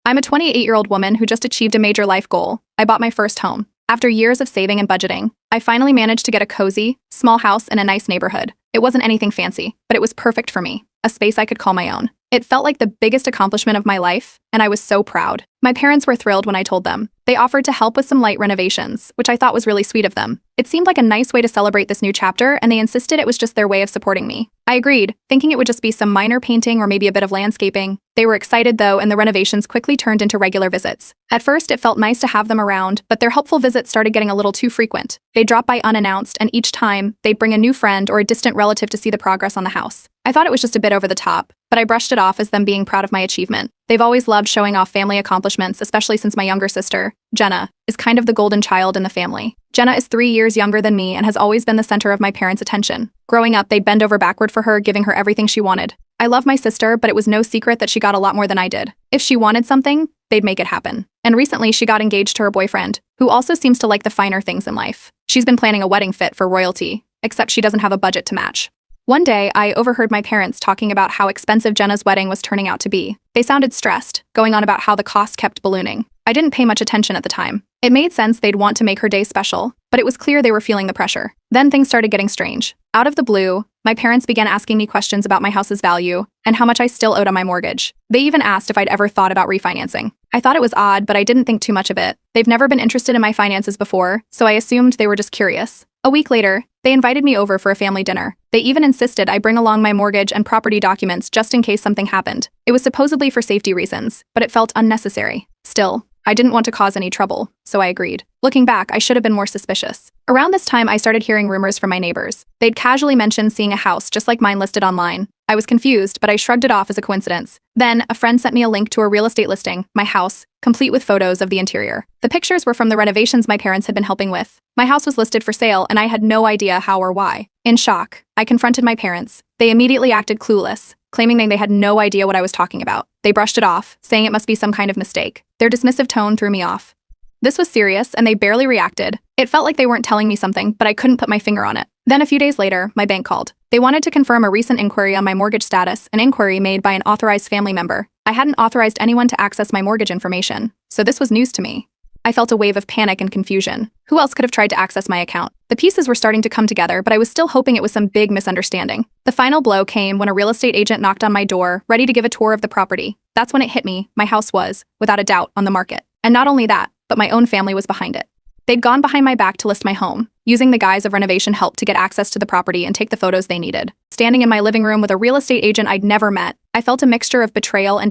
I'm a 28-year-old woman who just achieved a major life goal. I bought my first home. After years of saving and budgeting, I finally managed to get a cozy, small house in a nice neighborhood. It wasn't anything fancy, but it was perfect for me, a space I could call my own. It felt like the biggest accomplishment of my life, and I was so proud. My parents were thrilled when I told them. They offered to help with some light renovations, which I thought was really sweet of them. It seemed like a nice way to celebrate this new chapter, and they insisted it was just their way of supporting me. I agreed, thinking it would just be some minor painting or maybe a bit of landscaping. They were excited though, and the renovations quickly turned into regular visits. At first, it felt nice to have them around, but their helpful visits started getting a little too frequent. They'd drop by unannounced, and each time, they'd bring a new friend or a distant relative to see the progress on the house. I thought it was just a bit over the top, but I brushed it off as them being proud of my achievement. They've always loved showing off family accomplishments, especially since my younger sister, Jenna, is kind of the golden child in the family. Jenna is 3 years younger than me and has always been the center of my parents' attention. Growing up, they'd bend over backward for her, giving her everything she wanted. I love my sister, but it was no secret that she got a lot more than I did. If she wanted something, they'd make it happen. And recently, she got engaged to her boyfriend, who also seems to like the finer things in life. She's been planning a wedding fit for royalty, except she doesn't have a budget to match. One day, I overheard my parents talking about how expensive Jenna's wedding was turning out to be. They sounded stressed, going on about how the cost kept ballooning. I didn't pay much attention at the time. It made sense they'd want to make her day special, but it was clear they were feeling the pressure. Then things started getting strange. Out of the blue, my parents began asking me questions about my house's value and how much I still owed on my mortgage. They even asked if I'd ever thought about refinancing. I thought it was odd, but I didn't think too much of it. They've never been interested in my finances before, so I assumed they were just curious. A week later, they invited me over for a family dinner. They even insisted I bring along my mortgage and property documents just in case something happened. It was supposedly for safety reasons, but it felt unnecessary. Still, I didn't want to cause any trouble, so I agreed. Looking back, I should have been more suspicious. Around this time, I started hearing rumors from my neighbors. They'd casually mentioned seeing a house just like mine listed online. I was confused, but I shrugged it off as a coincidence. Then, a friend sent me a link to a real estate listing, my house, complete with photos of the interior. The pictures were from the renovations my parents had been helping with. My house was listed for sale, and I had no idea how or why. In shock, I confronted my parents. They immediately acted clueless, claiming they had no idea what I was talking about. They brushed it off, saying it must be some kind of mistake. Their dismissive tone threw me off. This was serious, and they barely reacted. It felt like they weren't telling me something, but I couldn't put my finger on it. Then a few days later, my bank called. They wanted to confirm a recent inquiry on my mortgage status, an inquiry made by an authorized family member. I hadn't authorized anyone to access my mortgage information, so this was news to me. I felt a wave of panic and confusion. Who else could have tried to access my account? The pieces were starting to come together, but I was still hoping it was some big misunderstanding. The final blow came when a real estate agent knocked on my door, ready to give a tour of the property. That's when it hit me. My house was, without a doubt, on the market. And not only that, but my own family was behind it. They'd gone behind my back to list my home, using the guise of renovation help to get access to the property and take the photos they needed. Standing in my living room with a real estate agent I'd never met, I felt a mixture of betrayal and